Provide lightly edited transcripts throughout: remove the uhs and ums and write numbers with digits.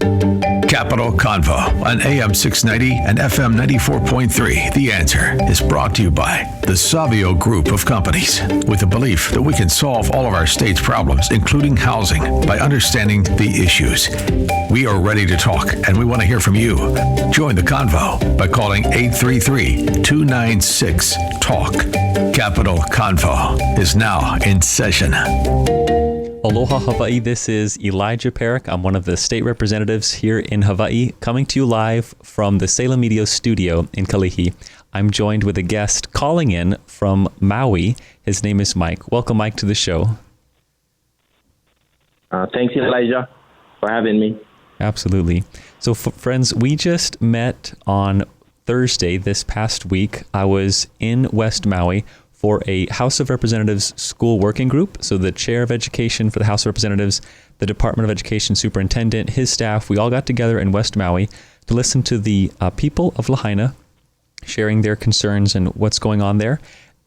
Capital Convo on AM 690 and FM 94.3. The Answer is brought to you by the Savio Group of Companies, with the belief that we can solve all of our state's problems, including housing, by understanding the issues. We are ready to talk, and we want to hear from you. Join the convo by calling 833-296-TALK. Capital Convo is now in session. Aloha Hawaii, this is Elijah Perrick. I'm one of the state representatives here in Hawaii, coming to you live from the Salem Media studio in Kalihi. I'm joined with a guest calling in from Maui. His name is Mike. Welcome, Mike, to the show. Thanks, Elijah, for having me. Absolutely. So, friends, we just met on Thursday this past week. I was in West Maui for a House of Representatives school working group. So the chair of education for the House of Representatives, the Department of Education superintendent, his staff, we all got together in West Maui to listen to the people of Lahaina sharing their concerns and what's going on there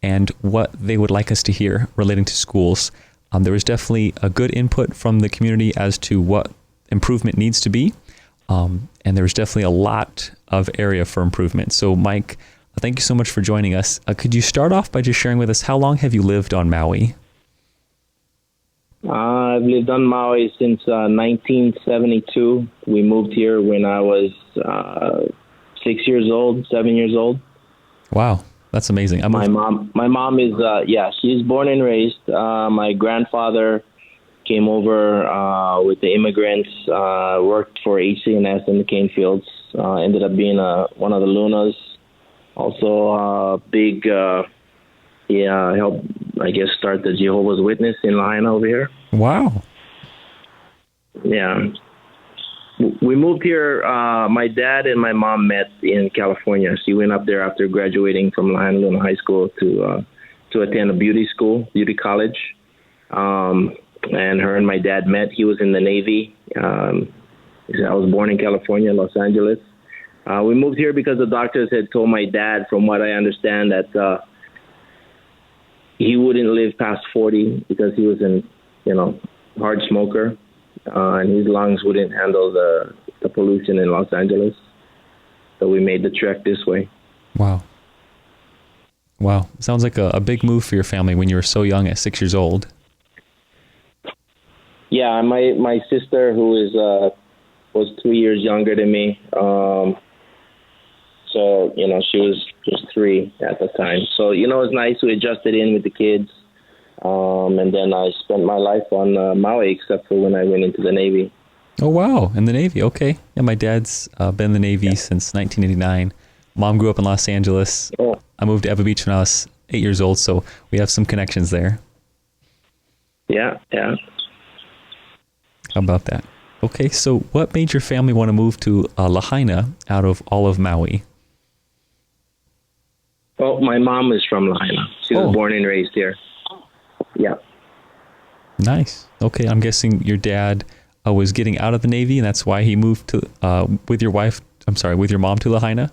and what they would like us to hear relating to schools. There was definitely a good input from the community as to what improvement needs to be. And there was definitely a lot of area for improvement. So Mike, thank you so much for joining us. Could you start off by just sharing with us, how long have you lived on Maui? I've lived on Maui since 1972. We moved here when I was 7 years old. Wow, that's amazing. My mom is, she's born and raised. My grandfather came over with the immigrants, worked for HC&S in the cane fields, ended up being one of the Lunas. Also, helped, I guess, start the Jehovah's Witness in Lahaina over here. Wow. Yeah. We moved here, my dad and my mom met in California. She went up there after graduating from Lahaina High School to attend a beauty college. And her and my dad met. He was in the Navy. I was born in California, Los Angeles. We moved here because the doctors had told my dad, from what I understand, that he wouldn't live past 40 because he was a hard smoker, and his lungs wouldn't handle the pollution in Los Angeles. So we made the trek this way. Wow. Sounds like a big move for your family when you were so young at 6 years old. Yeah, my sister, who was 3 years younger than me, so, she was just 3 at the time. So, it was nice. We adjusted in with the kids. And then I spent my life on Maui, except for when I went into the Navy. Oh, wow. In the Navy. Okay. Yeah, my dad's been in the Navy since 1989. Mom grew up in Los Angeles. Oh. I moved to Ewa Beach when I was 8 years old, so we have some connections there. Yeah. How about that? Okay, so what made your family want to move to Lahaina out of all of Maui? Well, my mom is from Lahaina. She was born and raised here. Yeah. Nice. Okay, I'm guessing your dad was getting out of the Navy, and that's why he moved to with your mom to Lahaina?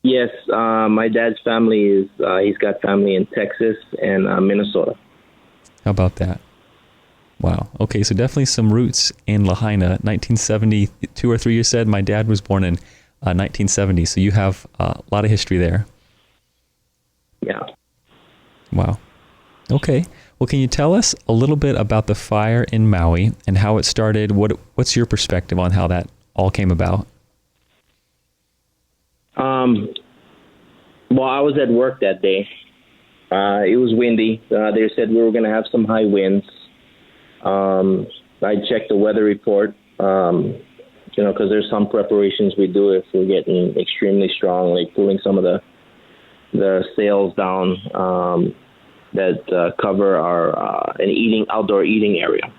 Yes, my dad's family is, he's got family in Texas and Minnesota. How about that? Wow. Okay, so definitely some roots in Lahaina. 1972 or 3, you said. My dad was born in 1970, so you have a lot of history there. Yeah. Wow. Okay. Well, can you tell us a little bit about the fire in Maui and how it started? What's your perspective on how that all came about? Well, I was at work that day. It was windy. They said we were going to have some high winds. I checked the weather report, because there's some preparations we do if we're getting extremely strong, like pulling some of the sails down that cover our an outdoor eating area.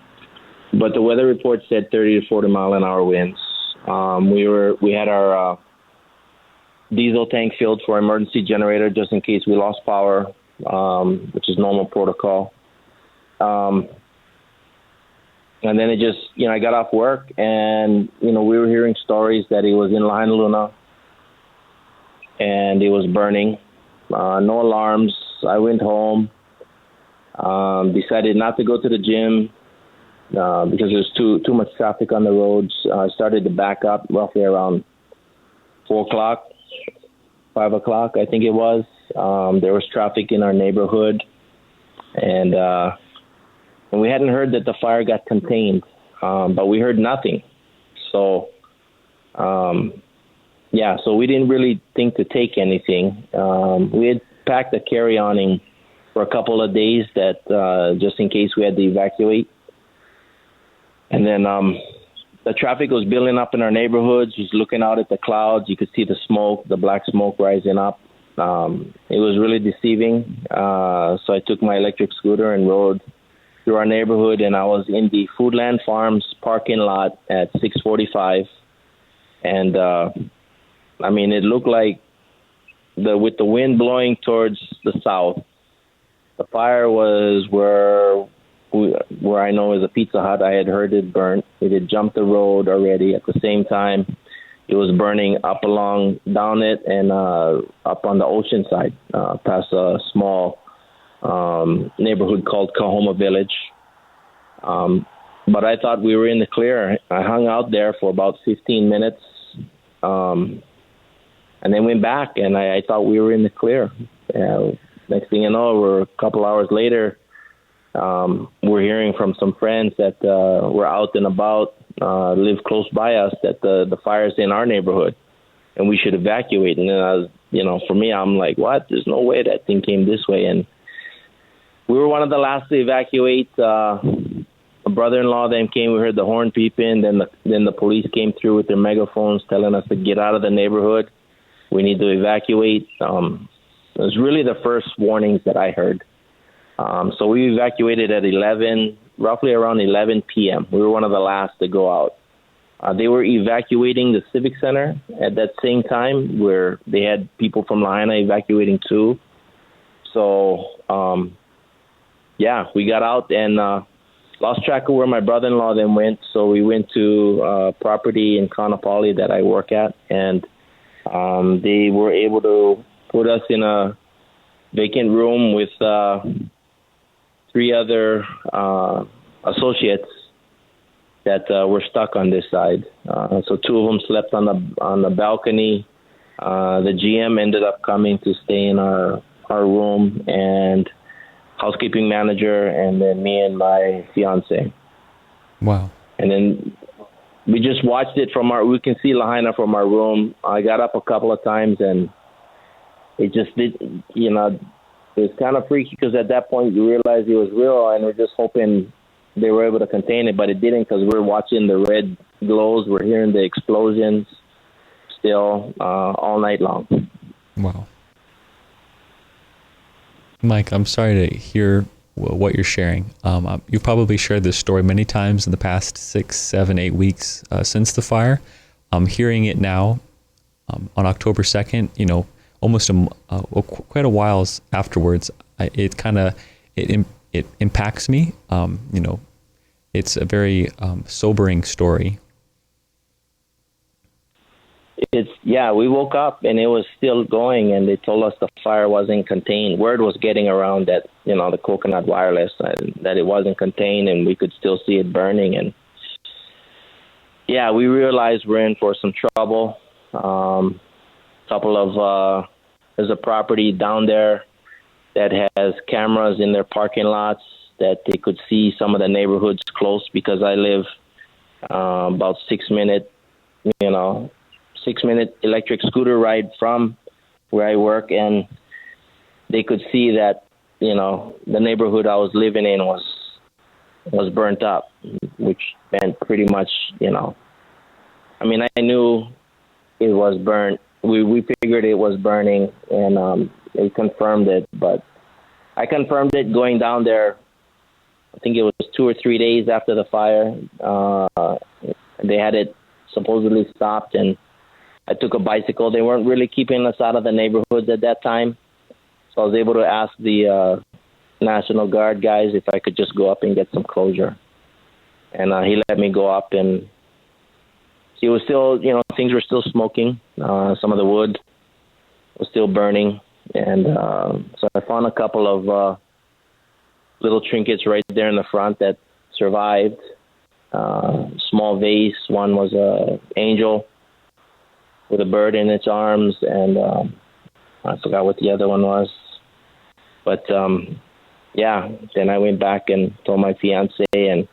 But the weather report said 30 to 40 mile an hour winds. We had our diesel tank filled for emergency generator just in case we lost power, which is normal protocol. And then it just, I got off work and, we were hearing stories that it was in Lahaina Luna and it was burning. No alarms. I went home, decided not to go to the gym. because there's too much traffic on the roads. Started to back up roughly around 4 o'clock, 5 o'clock, I think it was. There was traffic in our neighborhood, and we hadn't heard that the fire got contained, but we heard nothing. So, so we didn't really think to take anything. We had packed a carry-on for a couple of days that just in case we had to evacuate. And then the traffic was building up in our neighborhoods. Just looking out at the clouds, you could see the smoke, the black smoke rising up. It was really deceiving. So I took my electric scooter and rode through our neighborhood, and I was in the Foodland Farms parking lot at 6:45. And it looked like with the wind blowing towards the south, the fire was where I know is a Pizza Hut. I had heard it burnt. It had jumped the road already. At the same time, it was burning down it and up on the ocean side, past a small neighborhood called Kahoma Village. But I thought we were in the clear. I hung out there for about 15 minutes and then went back, and I thought we were in the clear. Next thing you know, we're a couple hours later. We're hearing from some friends that were out and about, live close by us, that the fire's in our neighborhood and we should evacuate. And then I was, for me, I'm like, what? There's no way that thing came this way. And we were one of the last to evacuate. A brother-in-law then came. We heard the horn beeping. Then the police came through with their megaphones telling us to get out of the neighborhood. We need to evacuate. It was really the first warnings that I heard. So we evacuated at roughly around 11 p.m. We were one of the last to go out. They were evacuating the Civic Center at that same time, where they had people from Lahaina evacuating too. So, we got out and lost track of where my brother-in-law then went. So we went to property in Kaanapali that I work at, and they were able to put us in a vacant room with 3 other associates that were stuck on this side. So 2 of them slept on the balcony. The GM ended up coming to stay in our room, and housekeeping manager, and then me and my fiance. Wow. And then we just watched it we can see Lahaina from our room. I got up a couple of times, and it just did, it was kind of freaky because at that point you realize it was real, and we're just hoping they were able to contain it, but it didn't, because we're watching the red glows. We're hearing the explosions still all night long. Wow. Mike, I'm sorry to hear what you're sharing. You've probably shared this story many times in the past 6, 7, 8 weeks since the fire. I'm hearing it now on October 2nd, almost quite a while afterwards. It impacts me. It's a very sobering story. We woke up and it was still going, and they told us the fire wasn't contained. Word was getting around that, the coconut wireless, that it wasn't contained and we could still see it burning. And we realized we're in for some trouble. There's a property down there that has cameras in their parking lots that they could see some of the neighborhoods close, because I live about 6-minute electric scooter ride from where I work, and they could see that, the neighborhood I was living in was burnt up, which meant pretty much, I knew it was burnt. We figured it was burning, and they confirmed it, but I confirmed it going down there. I think it was 2 or 3 days after the fire. They had it supposedly stopped, and I took a bicycle. They weren't really keeping us out of the neighborhoods at that time, so I was able to ask the National Guard guys if I could just go up and get some closure. And he let me go up, and it was still, things were still smoking. Some of the wood was still burning. And so I found a couple of little trinkets right there in the front that survived. small vase. One was a angel with a bird in its arms, and I forgot what the other one was. But yeah, then I went back and told my fiance, and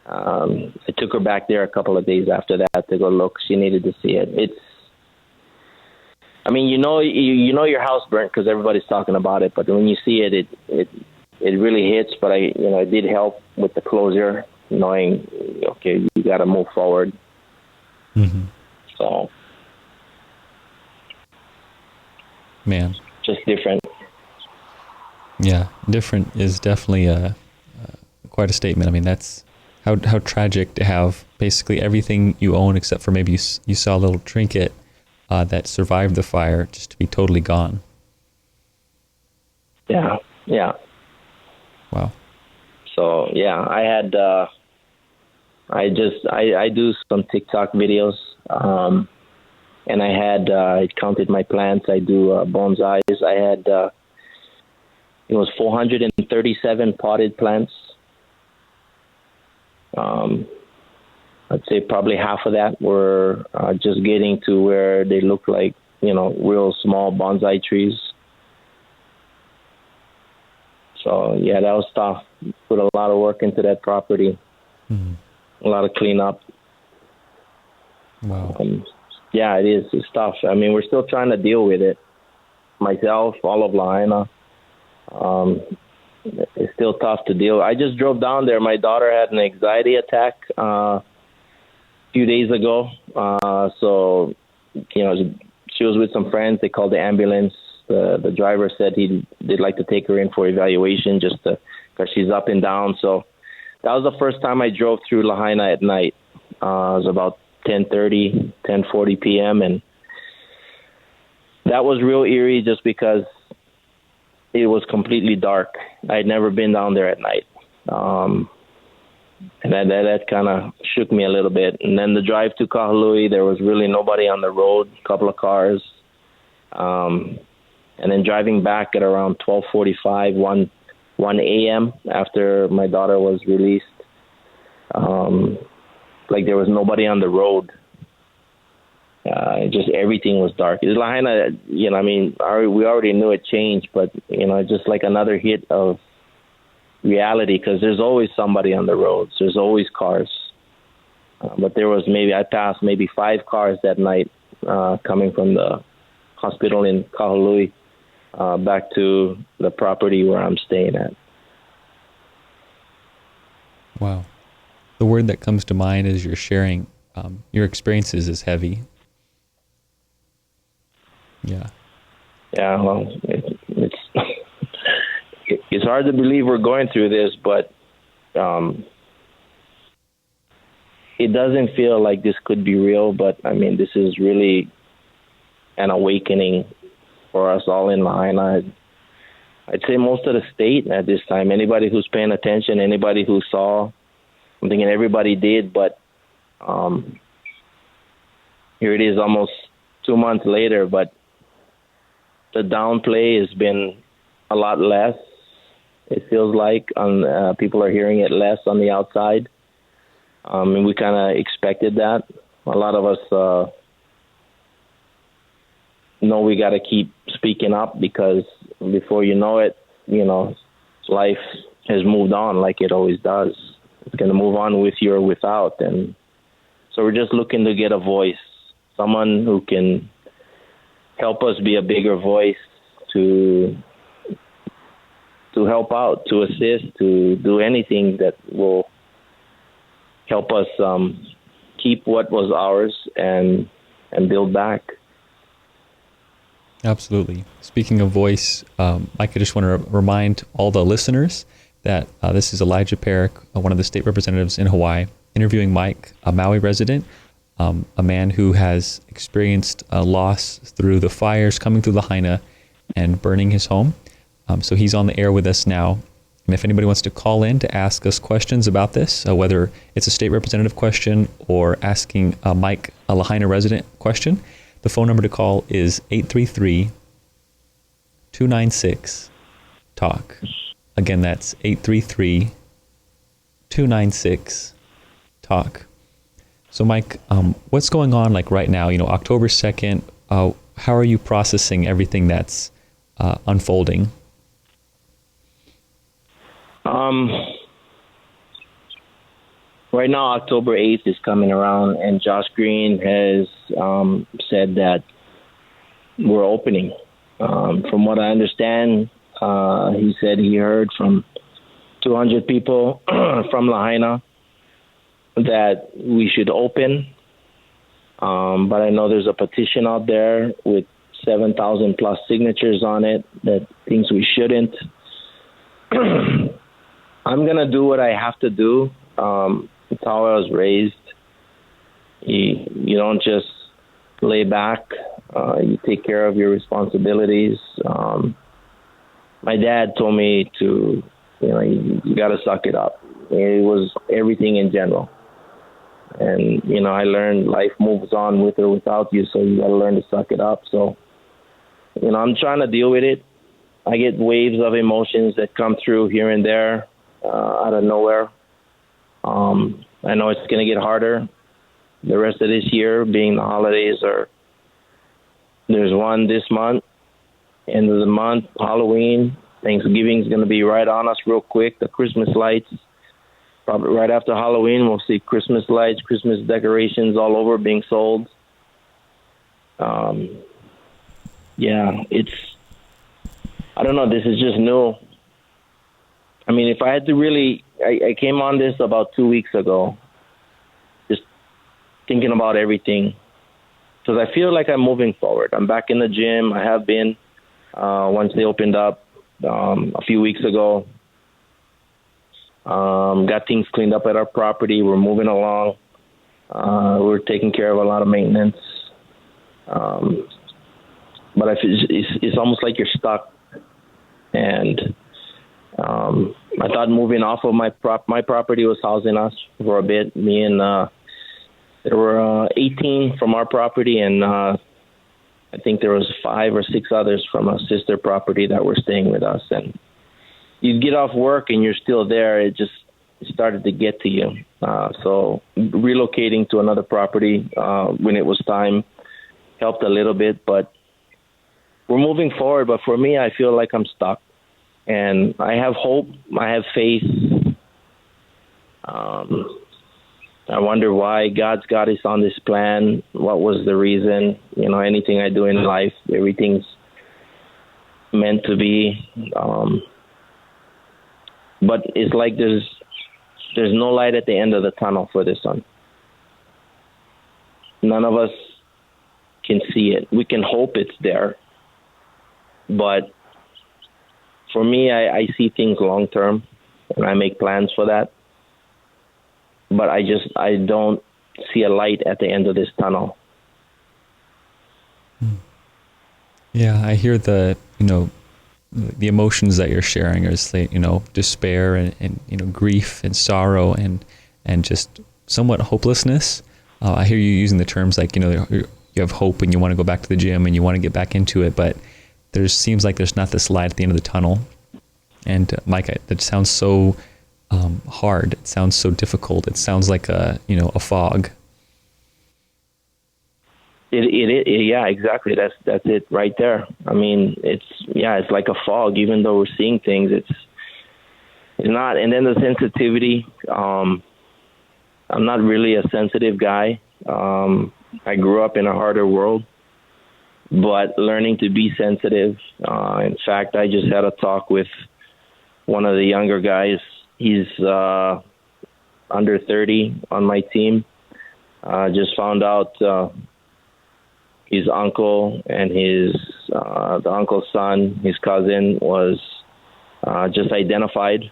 I took her back there a couple of days after that to go look. She needed to see it. I mean, you know your house burnt because everybody's talking about it, but when you see it, it really hits. But it did help with the closure, knowing, okay, you got to move forward. Mm-hmm. So, man, just different. Yeah, different is definitely quite a statement. I mean, that's how tragic to have basically everything you own except for maybe you saw a little trinket that survived the fire just to be totally gone. Yeah. Wow. So yeah, I had I do some TikTok videos, and I counted my plants. I do bonsais. I had it was 437 potted plants. I'd say probably half of that were just getting to where they look like, real small bonsai trees. So, yeah, that was tough. Put a lot of work into that property. Mm-hmm. A lot of cleanup. Wow. Yeah, it is. It's tough. I mean, we're still trying to deal with it. Myself, all of Lahaina. It's still tough to deal. I just drove down there. My daughter had an anxiety attack a few days ago. So, she was with some friends. They called the ambulance. The driver said they'd like to take her in for evaluation just because she's up and down. So that was the first time I drove through Lahaina at night. It was about 10:40 p.m. And that was real eerie just because it was completely dark. I'd never been down there at night. And that kind of shook me a little bit. And then the drive to Kahului, there was really nobody on the road, a couple of cars. And then driving back at around 12:45, 1 a.m. after my daughter was released, like there was nobody on the road. Just everything was dark. Lahaina, we already knew it changed, but, just like another hit of reality, because there's always somebody on the roads. There's always cars. But there was I passed maybe 5 cars that night coming from the hospital in Kahului back to the property where I'm staying at. Wow. The word that comes to mind as you're sharing your experiences is heavy. Yeah. Yeah, well, it's hard to believe we're going through this, but it doesn't feel like this could be real. But, I mean, this is really an awakening for us all in Lahaina. I'd say most of the state at this time, anybody who's paying attention, anybody who saw, I'm thinking everybody did, but here it is almost 2 months later, but the downplay has been a lot less. It feels like people are hearing it less on the outside. And we kind of expected that. A lot of us know we got to keep speaking up because before you know it, life has moved on like it always does. It's going to move on with you or without. And so we're just looking to get a voice, someone who can help us be a bigger voice to help out, to assist, to do anything that will help us keep what was ours and build back. Absolutely. Speaking of voice, Mike, I just want to remind all the listeners that this is Elijah Perrick, one of the state representatives in Hawaii, interviewing Mike, a Maui resident, a man who has experienced a loss through the fires coming through Lahaina and burning his home. So he's on the air with us now. And if anybody wants to call in to ask us questions about this, whether it's a state representative question or asking Mike, a Lahaina resident question, the phone number to call is 833-296-TALK. Again, that's 833-296-TALK. talk. So Mike, what's going on like right now? October 2nd, how are you processing everything that's unfolding? Right now, October 8th is coming around, and Josh Green has said that we're opening. From what I understand, he said he heard from 200 people from Lahaina that we should open. But I know there's a petition out there with 7,000 plus signatures on it that thinks we shouldn't. I'm going to do what I have to do. It's how I was raised. You don't just lay back. You take care of your responsibilities. My dad told me to, you got to suck it up. It was everything in general. And, I learned life moves on with or without you, so you got to learn to suck it up. So, I'm trying to deal with it. I get waves of emotions that come through here and there out of nowhere. I know it's going to get harder the rest of this year, being the holidays there's one this month, end of the month, Halloween, Thanksgiving's going to be right on us real quick. The Christmas lights, probably right after Halloween, we'll see Christmas lights, Christmas decorations all over being sold. I don't know, this is just new. I mean, if I had to really, I came on this about 2 weeks ago, just thinking about everything, because I feel like I'm moving forward. I'm back in the gym. I have been once they opened up a few weeks ago. Got things cleaned up at our property. We're moving along. We're taking care of a lot of maintenance. But I feel it's almost like you're stuck. And I thought moving off of my property was housing us for a bit. Me and there were 18 from our property, and I think there was 5 or 6 others from a sister property that were staying with us. And you get off work and you're still there. It just started to get to you. So relocating to another property when it was time helped a little bit, but we're moving forward. But for me, I feel like I'm stuck. And I have hope. I have faith. I wonder why God's got us on this plan. What was the reason? Anything I do in life, everything's meant to be. But it's like there's no light at the end of the tunnel for this one. None of us can see it. We can hope it's there. But for me, I see things long term, and I make plans for that. But I don't see a light at the end of this tunnel. Yeah, I hear the emotions that you're sharing is despair and grief and sorrow and just somewhat hopelessness. I hear you using the terms like you have hope and you want to go back to the gym and you want to get back into it, but there seems like there's not this light at the end of the tunnel. And Mike, that sounds so hard. It sounds so difficult. It sounds like a fog. Yeah, exactly. That's it right there. I mean, it's like a fog. Even though we're seeing things, it's not. And then the sensitivity. I'm not really a sensitive guy. I grew up in a harder world, but learning to be sensitive. In fact, I just had a talk with one of the younger guys. He's under 30 on my team. Just found out his uncle and the uncle's son, his cousin, was just identified.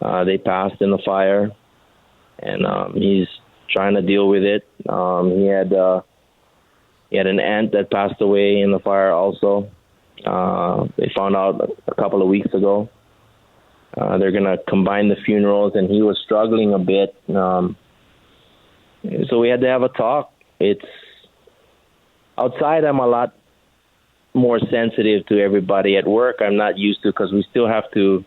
They passed in the fire, and he's trying to deal with it. He had an aunt that passed away in the fire also. They found out a couple of weeks ago. They're going to combine the funerals, and he was struggling a bit. So we had to have a talk. It's outside, I'm a lot more sensitive to everybody. At work, I'm not used to, because we still have to,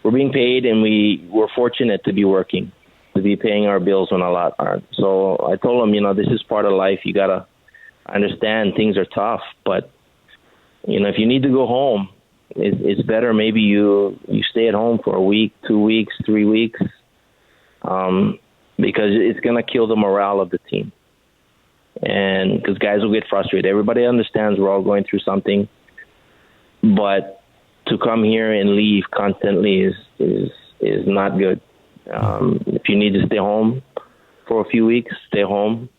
we're being paid, and we're fortunate to be working. to be paying our bills when a lot aren't. So I told him, this is part of life. You got to understand things are tough, but, if you need to go home, it's better maybe you stay at home for a week, 2 weeks, 3 weeks, because it's going to kill the morale of the team. And because guys will get frustrated. Everybody understands we're all going through something, but to come here and leave constantly is not good. If you need to stay home for a few weeks, stay home.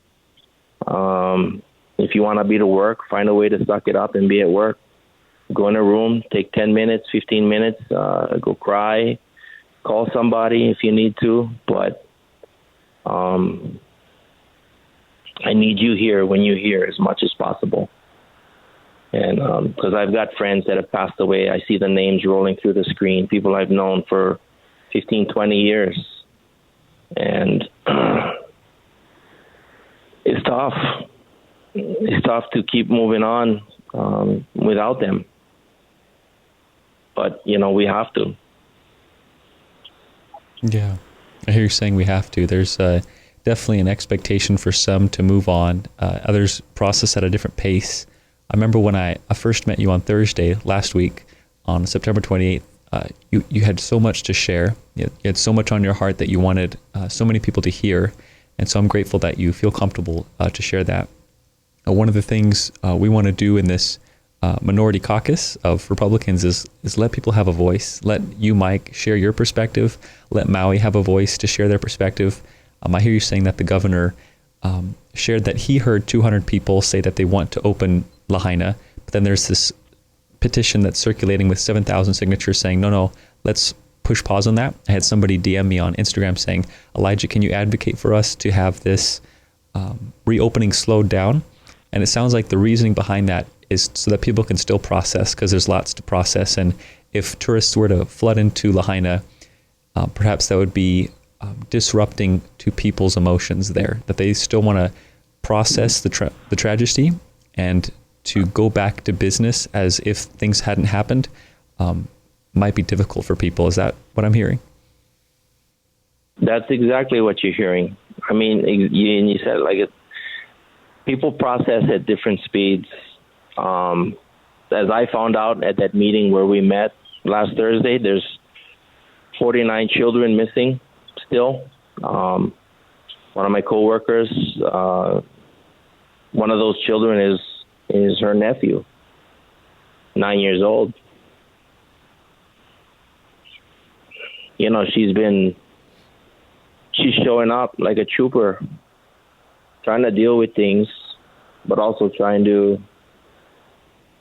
If you want to be to work, find a way to suck it up and be at work. Go in a room, take 10 minutes, 15 minutes, go cry, call somebody if you need to. But I need you here when you're here as much as possible. And because I've got friends that have passed away, I see the names rolling through the screen, people I've known for 15, 20 years. And it's tough. It's tough to keep moving on without them. But, we have to. Yeah, I hear you saying we have to. There's definitely an expectation for some to move on. Others process at a different pace. I remember when I first met you on Thursday last week, on September 28th, you had so much to share. You had so much on your heart that you wanted so many people to hear. And so I'm grateful that you feel comfortable to share that. One of the things we want to do in this minority caucus of Republicans is let people have a voice. Let you, Mike, share your perspective. Let Maui have a voice to share their perspective. I hear you saying that the governor shared that he heard 200 people say that they want to open Lahaina, but then there's this petition that's circulating with 7,000 signatures saying, no, let's push pause on that. I had somebody DM me on Instagram saying, Elijah, can you advocate for us to have this reopening slowed down? And it sounds like the reasoning behind that is so that people can still process, because there's lots to process. And if tourists were to flood into Lahaina, perhaps that would be disrupting to people's emotions there, that they still want to process the tragedy and to go back to business as if things hadn't happened might be difficult for people. Is that what I'm hearing? That's exactly what you're hearing. I mean, you said people process at different speeds. As I found out at that meeting where we met last Thursday, there's 49 children missing still. One of my coworkers, one of those children is her nephew, 9 years old. She's showing up like a trooper, trying to deal with things, but also trying to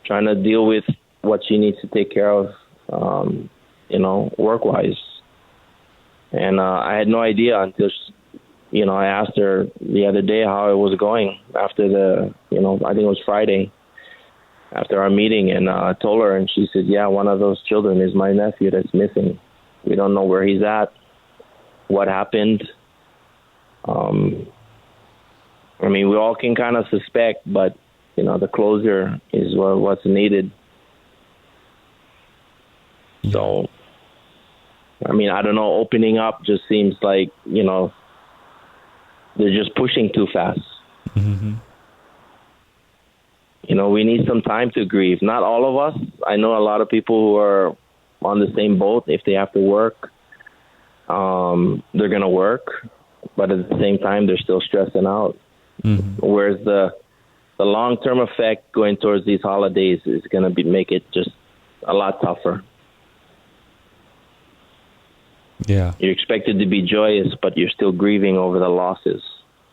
deal with what she needs to take care of, work-wise. And I had no idea until, I asked her the other day how it was going after I think it was Friday, after our meeting. And I told her, and she said, yeah, one of those children is my nephew that's missing. We don't know where he's at, what happened. We all can kind of suspect, but, the closure is what's needed. So, I don't know, opening up just seems like, they're just pushing too fast. Mm-hmm. We need some time to grieve. Not all of us. I know a lot of people who are on the same boat. If they have to work, they're going to work. But at the same time, they're still stressing out. Mm-hmm. Whereas the long-term effect going towards these holidays is going to make it just a lot tougher. Yeah. You're expected to be joyous, but you're still grieving over the losses.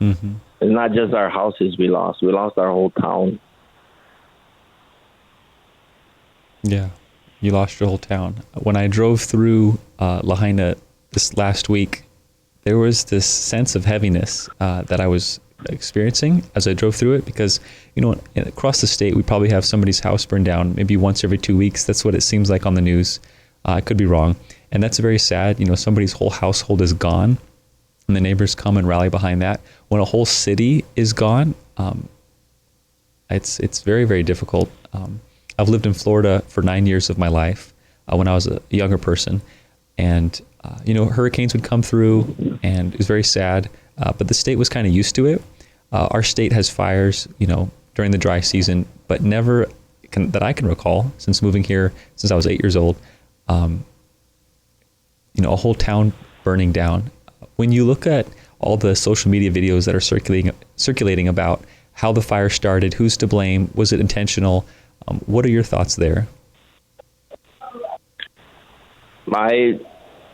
Mm-hmm. It's not just our houses we lost. We lost our whole town. Yeah. You lost your whole town. When I drove through Lahaina this last week, there was this sense of heaviness that I was experiencing as I drove through it, because, across the state, we probably have somebody's house burned down maybe once every 2 weeks. That's what it seems like on the news. I could be wrong. And that's very sad. Somebody's whole household is gone, and the neighbors come and rally behind that. When a whole city is gone, it's very, very difficult. I've lived in Florida for 9 years of my life when I was a younger person, and hurricanes would come through, and it was very sad. But the state was kind of used to it. Our state has fires, during the dry season, but never that I can recall since moving here, since I was 8 years old. A whole town burning down. When you look at all the social media videos that are circulating about how the fire started, who's to blame, was it intentional? What are your thoughts there? The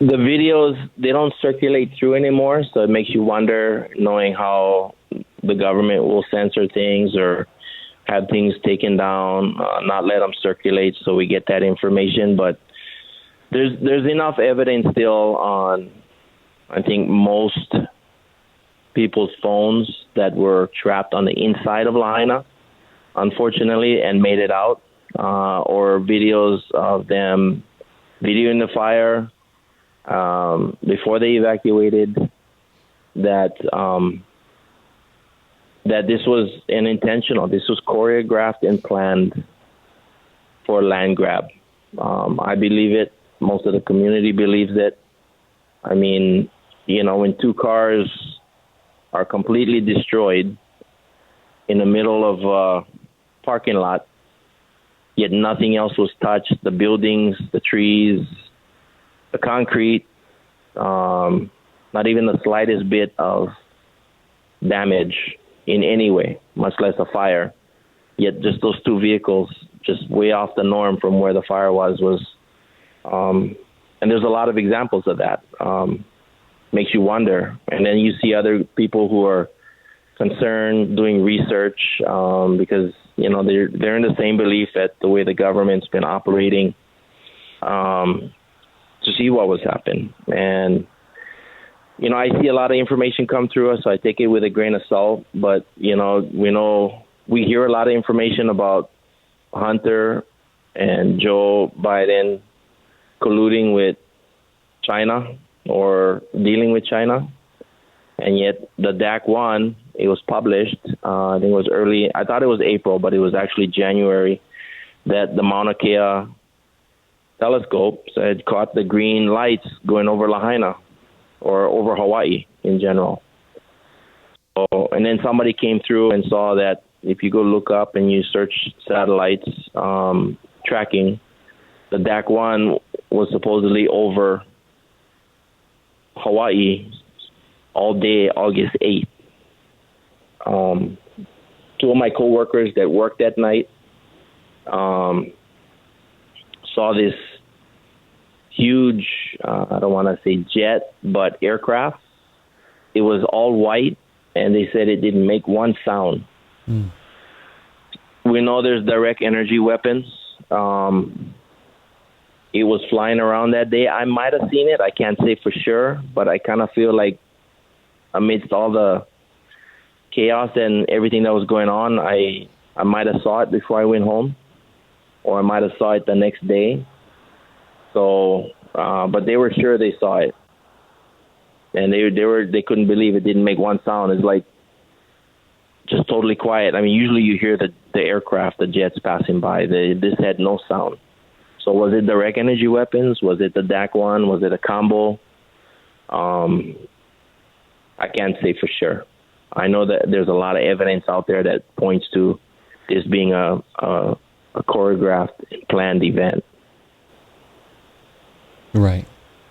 videos, they don't circulate through anymore, so it makes you wonder, knowing how the government will censor things or have things taken down, not let them circulate so we get that information. But there's enough evidence still on, I think, most people's phones that were trapped on the inside of Lahaina, unfortunately, and made it out, or videos of them videoing the fire before they evacuated, that this was this was choreographed and planned for land grab. I believe it. Most of the community believes it. I mean, when two cars are completely destroyed in the middle of a parking lot, yet nothing else was touched, the buildings, the trees, the concrete, not even the slightest bit of damage in any way, much less a fire. Yet just those two vehicles, just way off the norm from where the fire was, and there's a lot of examples of that. Makes you wonder. And then you see other people who are concerned, doing research, because, they're in the same belief that the way the government's been operating, to see what was happening. And, I see a lot of information come through us, so I take it with a grain of salt. But, we hear a lot of information about Hunter and Joe Biden colluding with China or dealing with China. And yet the DAC 1, it was published, I think it was I thought it was April, but it was actually January, that the Mauna Kea telescope had caught the green lights going over Lahaina or over Hawaii in general. So, and then somebody came through and saw that if you go look up and you search satellites tracking, the DAC 1 was supposedly over Hawaii all day, August 8th. Two of my coworkers that worked that night saw this huge, I don't want to say jet, but aircraft. It was all white, and they said it didn't make one sound. Mm. We know there's direct energy weapons. It was flying around that day. I might have seen it. I can't say for sure, but I kind of feel like amidst all the chaos and everything that was going on, I might have saw it before I went home, or I might have saw it the next day. So, but they were sure they saw it, and they couldn't believe it didn't make one sound. It's like just totally quiet. I mean, usually you hear the aircraft, the jets passing by. This had no sound. So was it direct energy weapons? Was it the DAC 1? Was it a combo? I can't say for sure. I know that there's a lot of evidence out there that points to this being a choreographed, planned event. Right.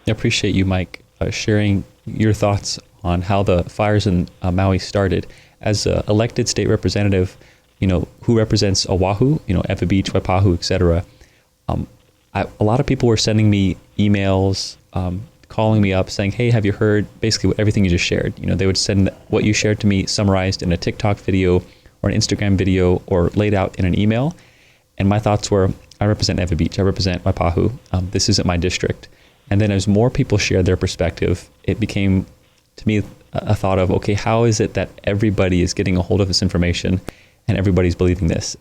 I appreciate you, Mike, sharing your thoughts on how the fires in Maui started. As an elected state representative, who represents Oahu, Ewa Beach, Waipahu, etc., a lot of people were sending me emails, calling me up saying, hey, have you heard basically everything you just shared? They would send what you shared to me summarized in a TikTok video or an Instagram video or laid out in an email. And my thoughts were, I represent Ewa Beach, I represent Waipahu. This isn't my district. And then as more people shared their perspective, it became, to me, a thought of, okay, how is it that everybody is getting a hold of this information and everybody's believing this?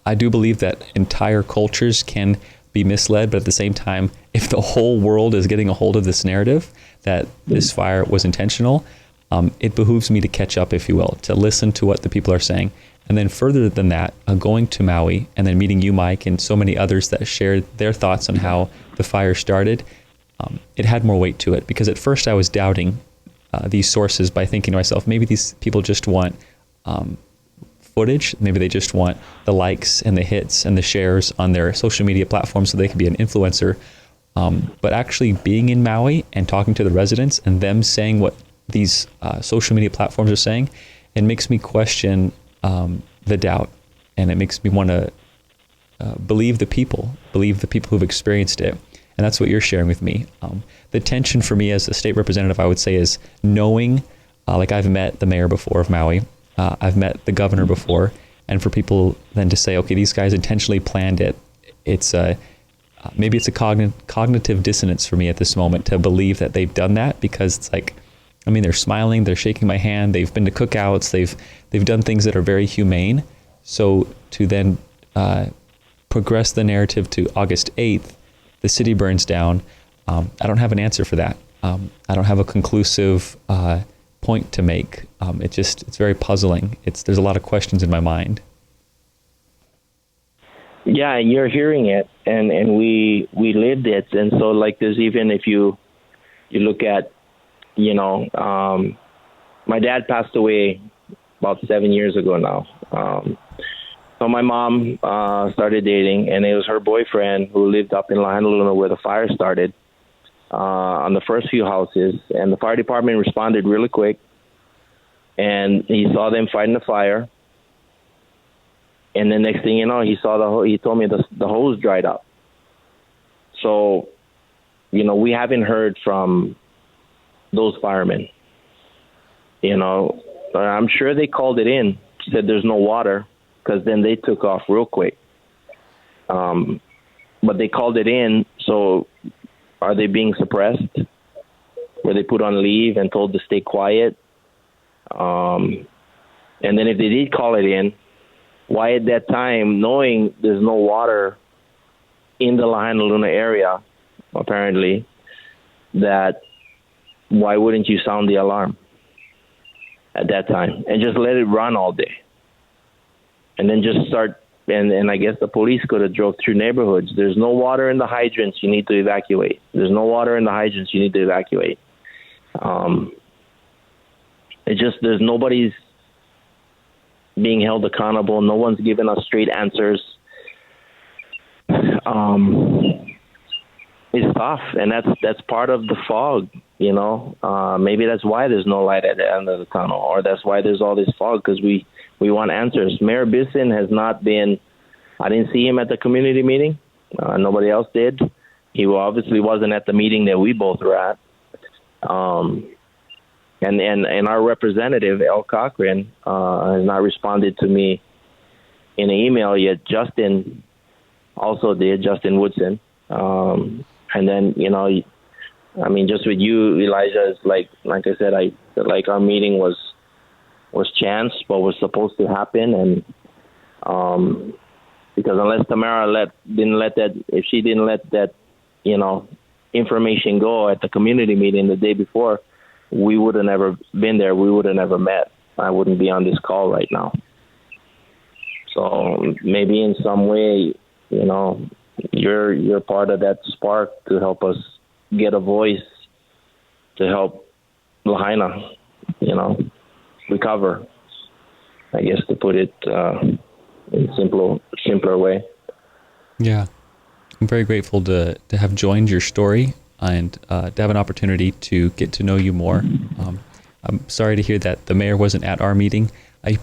I do believe that entire cultures can be misled, but at the same time, if the whole world is getting a hold of this narrative that this fire was intentional, it behooves me to catch up, if you will, to listen to what the people are saying. And then further than that, going to Maui and then meeting you, Mike, and so many others that shared their thoughts on how the fire started, it had more weight to it, because at first I was doubting these sources by thinking to myself, maybe these people just want footage. Maybe they just want the likes and the hits and the shares on their social media platforms so they can be an influencer. But actually being in Maui and talking to the residents and them saying what these social media platforms are saying, it makes me question the doubt, and it makes me want to believe the people who've experienced it. And that's what you're sharing with me. The tension for me as a state representative, I would say, is knowing, like I've met the mayor before of Maui, I've met the governor before, and for people then to say, okay, these guys intentionally planned it, it's maybe it's a cognitive dissonance for me at this moment to believe that they've done that, because it's like, I mean, they're smiling, they're shaking my hand, they've been to cookouts, they've done things that are very humane. So to then progress the narrative to August 8th, the city burns down. I don't have an answer for that. I don't have a conclusive point to make. It's very puzzling. There's a lot of questions in my mind. Yeah, you're hearing it, and we lived it, and so like there's even if you look at, my dad passed away about 7 years ago now. So my mom started dating, and it was her boyfriend who lived up in Lahaina where the fire started on the first few houses, and the fire department responded really quick, and he saw them fighting the fire. And the next thing you know, he told me the hose dried up. So, we haven't heard from those firemen. I'm sure they called it in, said there's no water, because then they took off real quick. But they called it in, so are they being suppressed? Were they put on leave and told to stay quiet? And then if they did call it in, why at that time, knowing there's no water in the Lahaina area, apparently, why wouldn't you sound the alarm at that time and just let it run all day? And then just start, and I guess the police could have drove through neighborhoods. There's no water in the hydrants, you need to evacuate. There's no water in the hydrants, you need to evacuate. There's nobody's being held accountable. No one's giving us straight answers. It's tough, and that's part of the fog, Maybe that's why there's no light at the end of the tunnel, or that's why there's all this fog, because we want answers. Mayor Bisson has not been, I didn't see him at the community meeting. Nobody else did. He obviously wasn't at the meeting that we both were at. And our representative, El Cochran, has not responded to me in an email yet. Justin also did, Justin Woodson. And then, just with you, Elijah, it's like I said, our meeting was chance, but was supposed to happen. And because unless Tamara if she didn't let that, information go at the community meeting the day before, we would have never been there. We would have never met. I wouldn't be on this call right now. So maybe in some way, you're part of that spark to help us get a voice to help Lahaina, recover, I guess, to put it in simpler way. Yeah. I'm very grateful to have joined your story and to have an opportunity to get to know you more. I'm sorry to hear that the mayor wasn't at our meeting.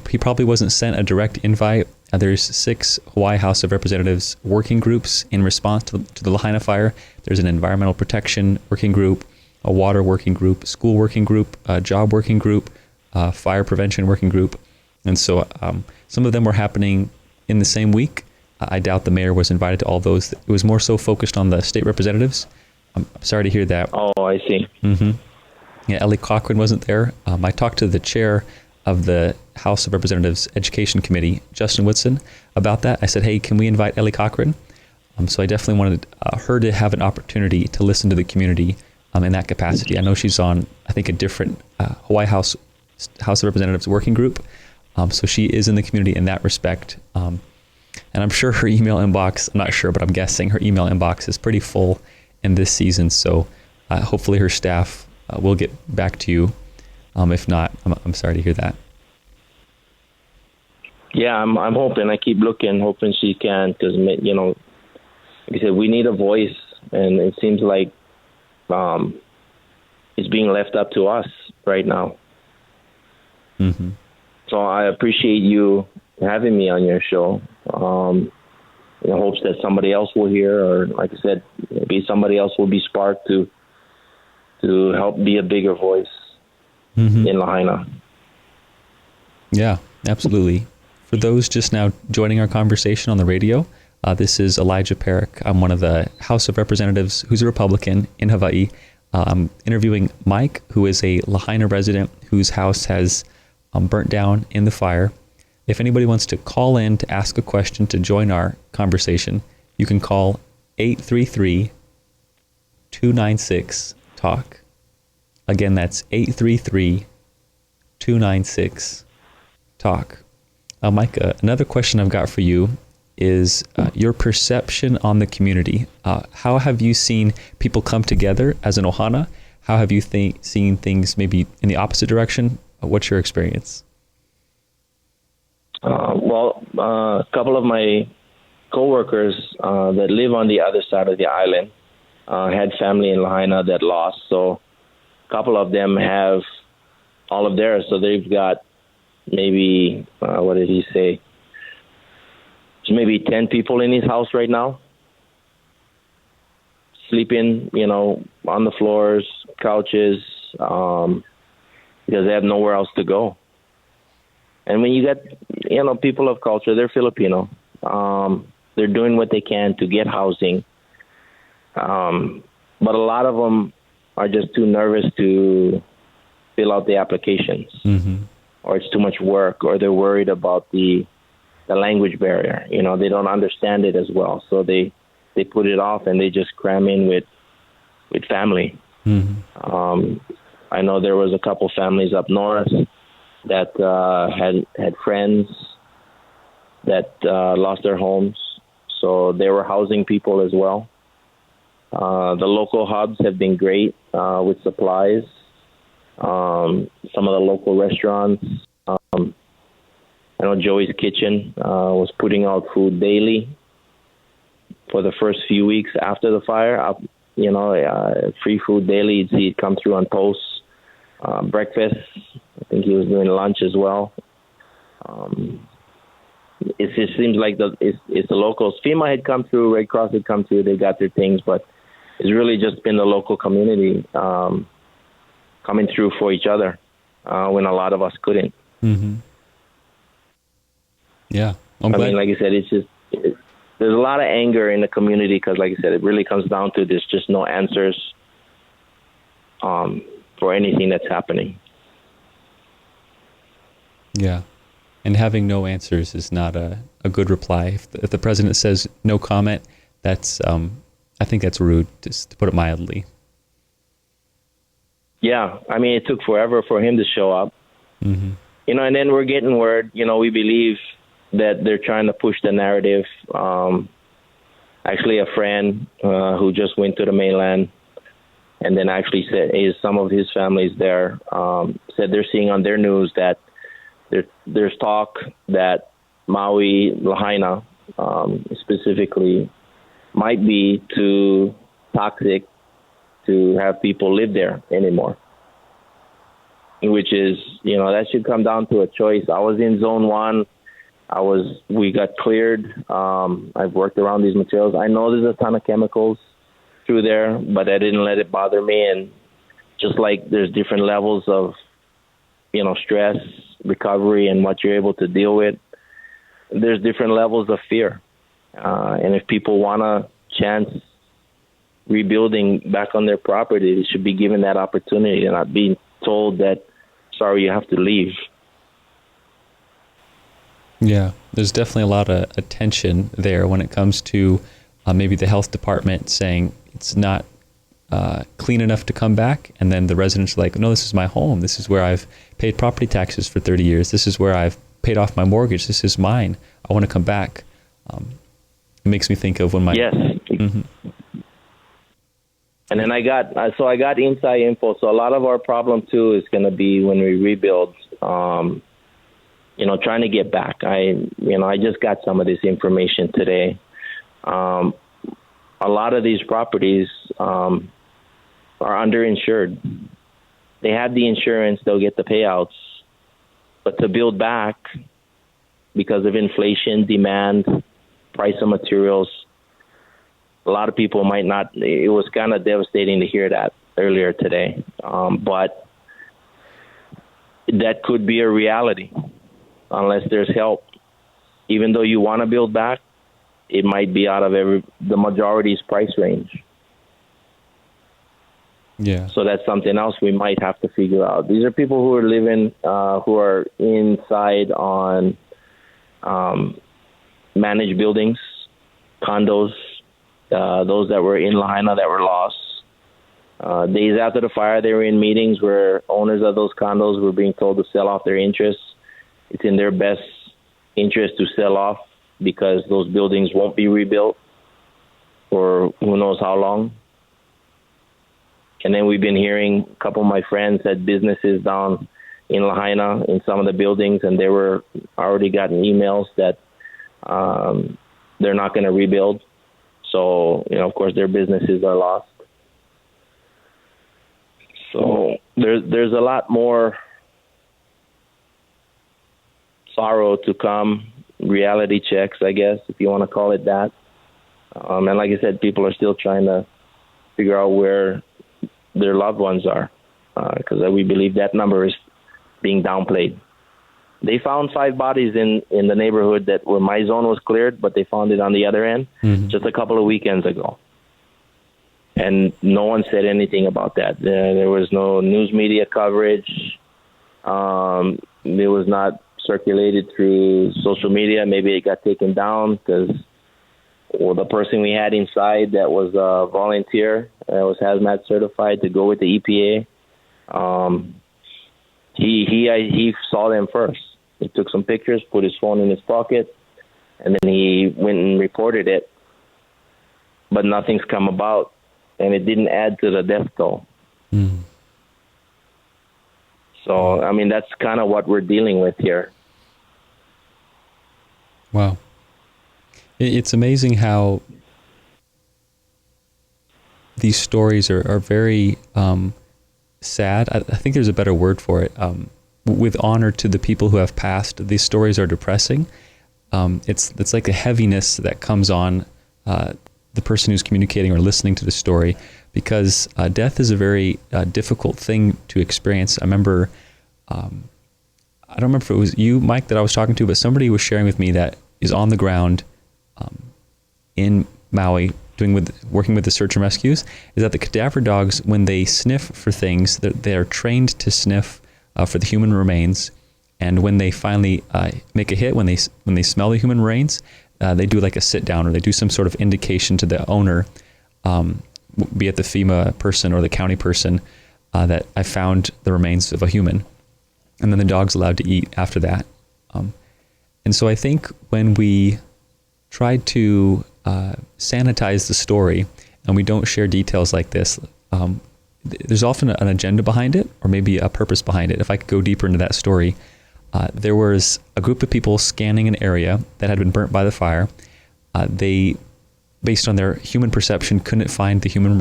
He probably wasn't sent a direct invite. There's 6 Hawaii House of Representatives working groups in response to the Lahaina fire. There's an environmental protection working group, a water working group, school working group, a job working group, fire prevention working group. And so some of them were happening in the same week. I doubt the mayor was invited to all those. It was more so focused on the state representatives. I'm sorry to hear that. Oh, I see. Mm-hmm. Yeah, Ellie Cochran wasn't there. I talked to the chair of the House of Representatives Education Committee, Justin Woodson, about that. I said, hey, can we invite Ellie Cochran? So I definitely wanted her to have an opportunity to listen to the community in that capacity. I know she's on, I think, a different Hawaii House of Representatives working group. So she is in the community in that respect. And I'm sure her email inbox, I'm not sure, but I'm guessing her email inbox is pretty full in this season. So hopefully her staff will get back to you. If not, I'm sorry to hear that. Yeah, I'm hoping. I keep looking, hoping she can, because, you know, like I said, we need a voice, and it seems like it's being left up to us right now. Mm-hmm. So I appreciate you having me on your show. In hopes that somebody else will hear, or like I said, maybe somebody else will be sparked to help be a bigger voice in Lahaina. Yeah, absolutely. For those just now joining our conversation on the radio, this is Elijah Perrick. I'm one of the House of Representatives who's a Republican in Hawaii. I'm interviewing Mike, who is a Lahaina resident whose house has burnt down in the fire. If anybody wants to call in to ask a question to join our conversation, you can call 833-296-TALK. Again, that's 833-296-TALK. Mike, another question I've got for you is your perception on the community. How have you seen people come together as an ohana? How have you seen things maybe in the opposite direction? What's your experience? A couple of my coworkers that live on the other side of the island had family in Lahaina that lost. So a couple of them have all of theirs. So they've got maybe, what did he say? Maybe 10 people in his house right now, sleeping, you know, on the floors, couches, because they have nowhere else to go. And when you get, you know, people of culture, they're Filipino. They're doing what they can to get housing. But a lot of them are just too nervous to fill out the applications. Or it's too much work, or they're worried about the language barrier. You know, they don't understand it as well. So they put it off, and they just cram in with family. I know there was a couple families up north that had friends that lost their homes, so they were housing people as well. The local hubs have been great with supplies. Some of the local restaurants, I know Joey's Kitchen was putting out food daily for the first few weeks after the fire. Free food daily. You'd see it come through on posts. Breakfast, I think he was doing lunch as well. It just seems like it's the locals. FEMA had come through, Red Cross had come through, they got their things, but it's really just been the local community coming through for each other when a lot of us couldn't. Yeah. I mean, like I said, there's a lot of anger in the community because, like I said, it really comes down to there's just no answers for anything that's happening. Yeah. And having no answers is not a good reply. If the president says no comment, that's I think that's rude, just to put it mildly. Yeah. I mean, it took forever for him to show up. You know, and then we're getting word, you know, we believe that they're trying to push the narrative. Actually, a friend who just went to the mainland and then actually said some of his families there said they're seeing on their news that there's talk that Maui, Lahaina specifically, might be too toxic to have people live there anymore. Which is, you know, that should come down to a choice. I was in zone 1. We got cleared. I've worked around these materials. I know there's a ton of chemicals through there, but I didn't let it bother me. And just like there's different levels of, you know, stress, recovery, and what you're able to deal with, there's different levels of fear. And if people want a chance rebuilding back on their property, they should be given that opportunity and not being told that, sorry, you have to leave. Yeah, there's definitely a lot of attention there when it comes to maybe the health department saying it's not clean enough to come back, and then the residents are like, no, this is my home. This is where I've paid property taxes for 30 years. This is where I've paid off my mortgage. This is mine. I want to come back. It makes me think of when my... Yes. And then I got inside info. So a lot of our problem too is going to be when we rebuild. Trying to get back. I just got some of this information today. A lot of these properties are underinsured. They have the insurance, they'll get the payouts, but to build back because of inflation, demand, price of materials, a lot of people might not. It was kind of devastating to hear that earlier today, but that could be a reality unless there's help. Even though you want to build back, it might be out of the majority's price range. Yeah. So that's something else we might have to figure out. These are people who are living, who are inside on managed buildings, condos, those that were in Lahaina that were lost. Days after the fire, they were in meetings where owners of those condos were being told to sell off their interests. It's in their best interest to sell off because those buildings won't be rebuilt for who knows how long. And then we've been hearing a couple of my friends had businesses down in Lahaina in some of the buildings, and they were already gotten emails that they're not going to rebuild. So, of course, their businesses are lost. So there's a lot more sorrow to come, reality checks, I guess, if you want to call it that. And like I said, people are still trying to figure out where their loved ones are, because we believe that number is being downplayed. They found 5 bodies in the neighborhood where my zone was cleared, but they found it on the other end just a couple of weekends ago. And no one said anything about that. There was no news media coverage. It was not circulated through social media. Maybe it got taken down because the person we had inside that was a volunteer, was hazmat certified to go with the EPA. He saw them first. He took some pictures, put his phone in his pocket, and then he went and reported it. But nothing's come about, and it didn't add to the death toll. So, that's kind of what we're dealing with here. Wow. It's amazing how these stories are very sad. I think there's a better word for it. With honor to the people who have passed, these stories are depressing. It's like a heaviness that comes on the person who's communicating or listening to the story, because death is a very difficult thing to experience. I remember, I don't remember if it was you, Mike, that I was talking to, but somebody was sharing with me that is on the ground in Maui working with the search and rescues, is that the cadaver dogs, when they sniff for things, they're trained to sniff for the human remains, and when they finally make a hit, when they smell the human remains, they do like a sit down, or they do some sort of indication to the owner, be it the FEMA person or the county person, that I found the remains of a human, and then the dog's allowed to eat after that. And so I think when we try to sanitize the story and we don't share details like this, there's often an agenda behind it, or maybe a purpose behind it. If I could go deeper into that story, there was a group of people scanning an area that had been burnt by the fire. They, based on their human perception, couldn't find the human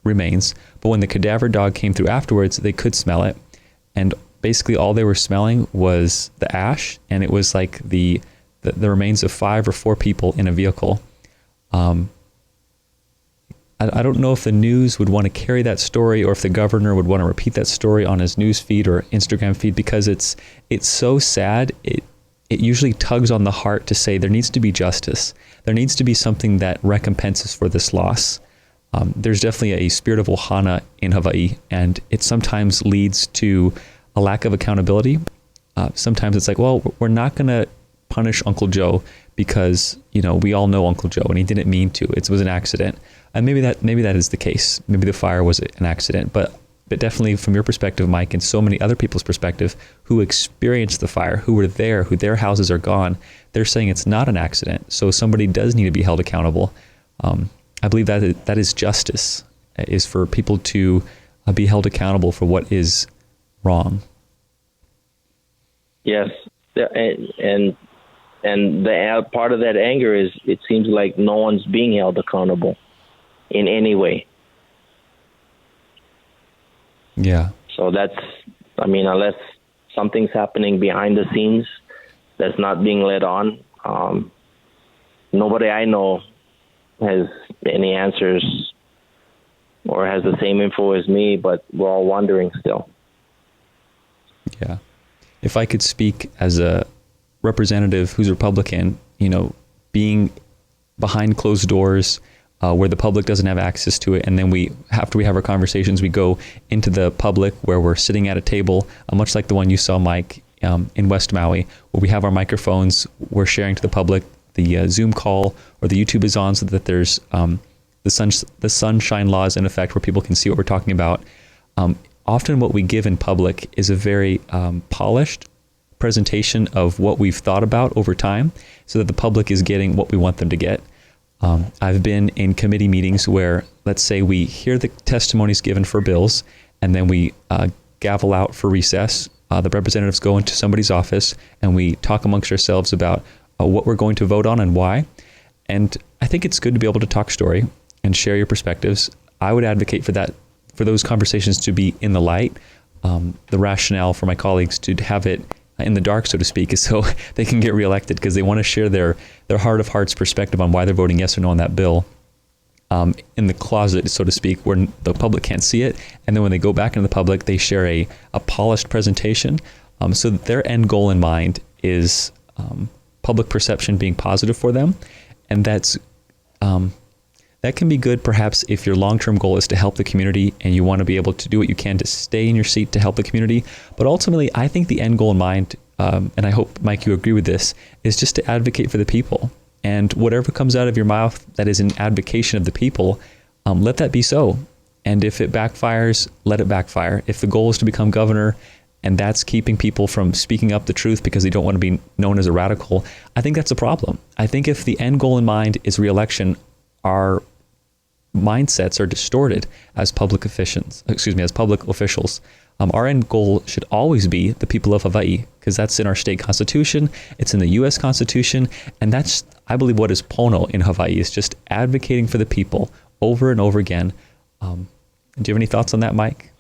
remains, but when the cadaver dog came through afterwards, they could smell it. And basically all they were smelling was the ash, and it was like the remains of 5 or 4 people in a vehicle. I don't know if the news would want to carry that story, or if the governor would want to repeat that story on his news feed or Instagram feed, because it's so sad. It usually tugs on the heart to say there needs to be justice. There needs to be something that recompenses for this loss. There's definitely a spirit of ohana in Hawaii, and it sometimes leads to a lack of accountability. Sometimes it's like, well, we're not going to punish Uncle Joe because, we all know Uncle Joe and he didn't mean to. It was an accident. And maybe that is the case. Maybe the fire was an accident, but definitely from your perspective, Mike, and so many other people's perspective who experienced the fire, who were there, who their houses are gone, they're saying it's not an accident. So somebody does need to be held accountable. I believe that is justice. is for people to be held accountable for what is wrong. Yes, and the part of that anger is it seems like no one's being held accountable in any way. Yeah. So unless something's happening behind the scenes that's not being led on, nobody I know has any answers or has the same info as me, but we're all wondering still. Yeah. If I could speak as a representative who's Republican, being behind closed doors, where the public doesn't have access to it, and then after we have our conversations, we go into the public where we're sitting at a table, much like the one you saw, Mike, in West Maui, where we have our microphones, we're sharing to the public, the Zoom call or the YouTube is on so that there's the sunshine law is in effect where people can see what we're talking about. Often what we give in public is a very polished presentation of what we've thought about over time so that the public is getting what we want them to get. I've been in committee meetings where, let's say we hear the testimonies given for bills and then we gavel out for recess. The representatives go into somebody's office and we talk amongst ourselves about what we're going to vote on and why. And I think it's good to be able to talk story and share your perspectives. I would advocate for that, for those conversations to be in the light. The rationale for my colleagues to have it in the dark, so to speak, is so they can get reelected because they want to share their heart of hearts perspective on why they're voting yes or no on that bill in the closet, so to speak, where the public can't see it. And then when they go back into the public, they share a polished presentation so that their end goal in mind is public perception being positive for them. And that can be good perhaps if your long-term goal is to help the community and you want to be able to do what you can to stay in your seat to help the community. But ultimately, I think the end goal in mind, and I hope, Mike, you agree with this, is just to advocate for the people. And whatever comes out of your mouth that is an advocation of the people, let that be so. And if it backfires, let it backfire. If the goal is to become governor and that's keeping people from speaking up the truth because they don't want to be known as a radical, I think that's a problem. I think if the end goal in mind is re-election, our mindsets are distorted as public officials. Our end goal should always be the people of Hawaii, because that's in our state constitution, it's in the U.S. Constitution, and that's, I believe, what is Pono in Hawaii, is just advocating for the people over and over again. Do you have any thoughts on that, Mike?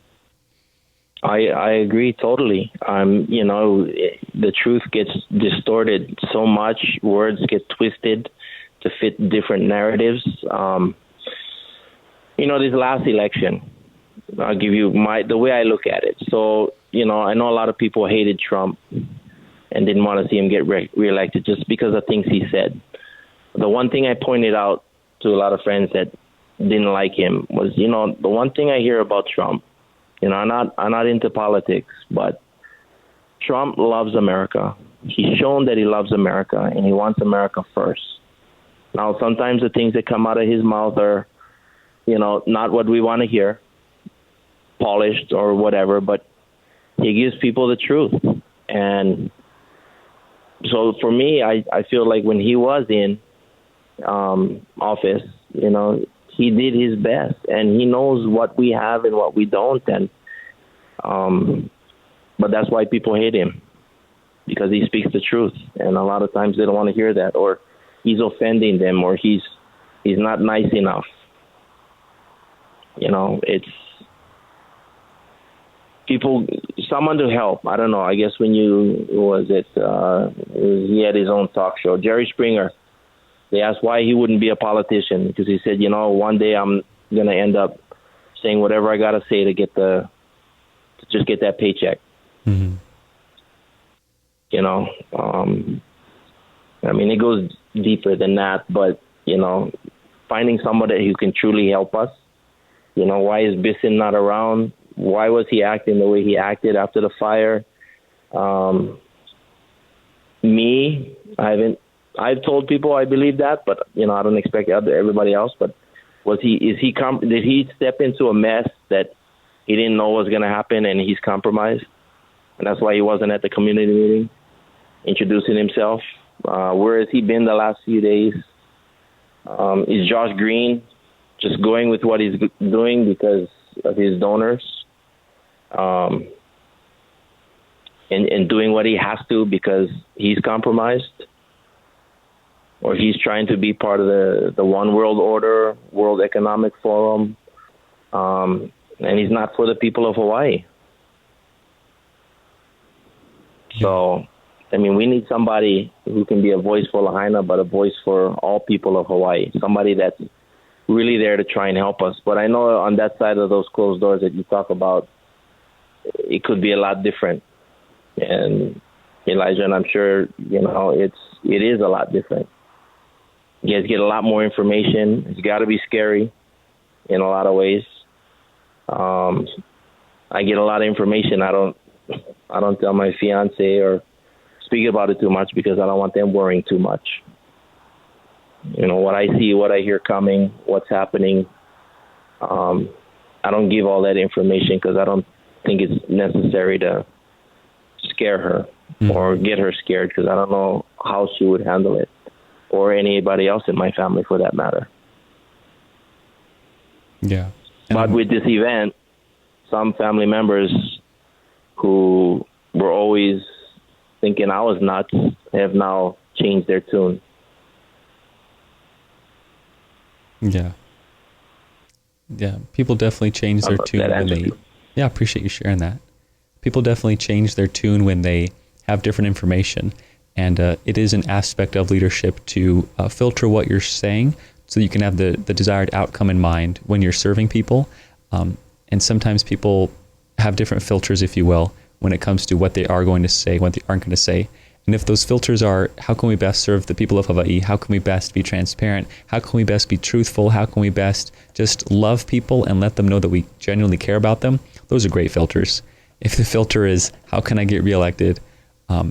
I agree totally. The truth gets distorted so much, words get twisted to fit different narratives. This last election, I'll give you the way I look at it. So, I know a lot of people hated Trump and didn't want to see him get reelected just because of things he said. The one thing I pointed out to a lot of friends that didn't like him was, the one thing I hear about Trump, I'm not into politics, but Trump loves America. He's shown that he loves America and he wants America first. Now, sometimes the things that come out of his mouth are, not what we want to hear, polished or whatever, but he gives people the truth. And so for me, I feel like when he was in office, he did his best and he knows what we have and what we don't. And but that's why people hate him, because he speaks the truth. And a lot of times they don't want to hear that, or he's offending them, or he's not nice enough. It's people, someone to help. I don't know. I guess when he had his own talk show, Jerry Springer, they asked why he wouldn't be a politician, because he said, one day I'm going to end up saying whatever I got to say to just get that paycheck. Mm-hmm. It goes deeper than that, but, finding somebody who can truly help us. Why is Bisson not around? Why was he acting the way he acted after the fire? I've told people I believe that, but I don't expect everybody else. But did he step into a mess that he didn't know was going to happen, and he's compromised, and that's why he wasn't at the community meeting introducing himself? Where has he been the last few days? Is Josh Green just going with what he's doing because of his donors, and doing what he has to because he's compromised, or he's trying to be part of the One World Order, World Economic Forum, and he's not for the people of Hawaii. So, I mean, we need somebody who can be a voice for Lahaina, but a voice for all people of Hawaii, somebody that's really there to try and help us. But I know on that side of those closed doors that you talk about, it could be a lot different. And Elijah, and I'm sure, it is a lot different. You guys get a lot more information. It's got to be scary in a lot of ways. I get a lot of information. I don't tell my fiance or speak about it too much because I don't want them worrying too much. What I see, what I hear coming, what's happening. I don't give all that information because I don't think it's necessary to scare her or get her scared, because I don't know how she would handle it, or anybody else in my family for that matter. Yeah. But with this event, some family members who were always thinking I was nuts have now changed their tune. Yeah. Yeah. People definitely change their tune when they... Yeah, I appreciate you sharing that. People definitely change their tune when they have different information. And it is an aspect of leadership to filter what you're saying so you can have the desired outcome in mind when you're serving people. And sometimes people have different filters, if you will, when it comes to what they are going to say, what they aren't going to say. And if those filters are, how can we best serve the people of Hawaii? How can we best be transparent? How can we best be truthful? How can we best just love people and let them know that we genuinely care about them? Those are great filters. If the filter is, how can I get reelected?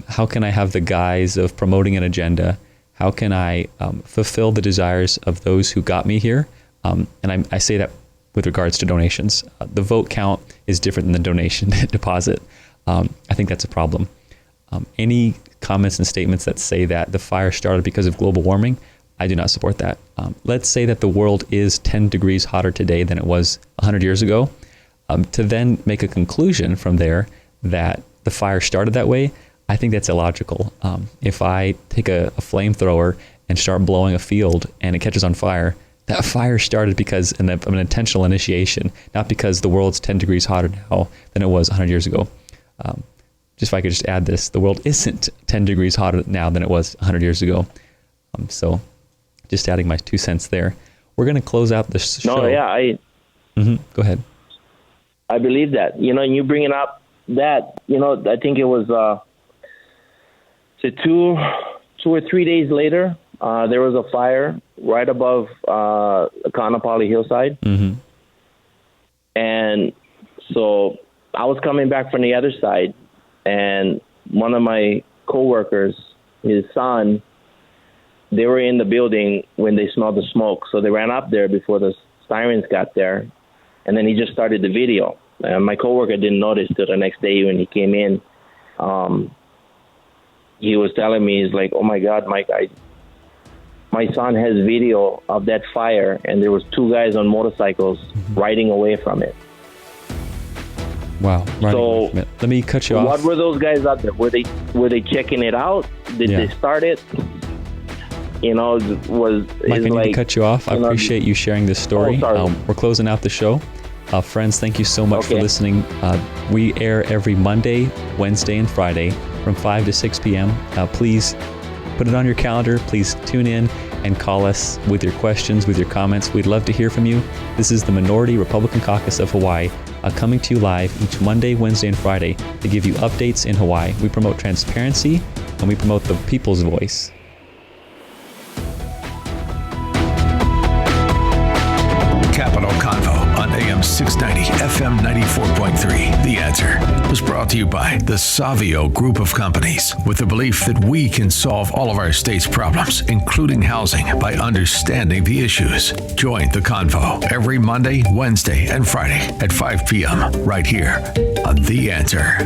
How can I have the guise of promoting an agenda? How can I fulfill the desires of those who got me here? And I say that with regards to donations. The vote count is different than the donation deposit. I think that's a problem. Any comments and statements that say that the fire started because of global warming, I do not support that. Let's say that the world is 10 degrees hotter today than it was 100 years ago. To then make a conclusion from there that the fire started that way, I think that's illogical. If I take a flamethrower and start blowing a field and it catches on fire, that fire started because of an intentional initiation, not because the world's 10 degrees hotter now than it was 100 years ago. Just if I could just add this, the world isn't 10 degrees hotter now than it was 100 years ago. So just adding my 2 cents there. We're going to close out this show. No, yeah, Go ahead. I believe that. And you bringing up that, I think it was 2 or 3 days later, there was a fire right above Kaanapali hillside. Mm-hmm. And so I was coming back from the other side, and one of my coworkers, his son, they were in the building when they smelled the smoke. So they ran up there before the sirens got there, and then he just started the video. My coworker didn't notice till the next day when he came in. He was telling me, he's like, "Oh my God, Mike, my son has video of that fire, and there was 2 guys on motorcycles riding away from it." Wow. So let me cut you off. What were those guys out there? Were they checking it out? Did they start it? Mike, I need to cut you off. I appreciate you sharing this story. We're closing out the show. Friends, thank you so much for listening. We air every Monday, Wednesday, and Friday from 5 to 6 p.m. Please put it on your calendar. Please tune in and call us with your questions, with your comments. We'd love to hear from you. This is the Minority Republican Caucus of Hawaii, coming to you live each Monday, Wednesday, and Friday to give you updates in Hawaii. We promote transparency and we promote the people's voice. Capital Convo on AM 690, FM 94.3. The Answer was brought to you by the Savio Group of Companies, with the belief that we can solve all of our state's problems, including housing, by understanding the issues. Join the Convo every Monday, Wednesday, and Friday at 5 p.m. right here on The Answer.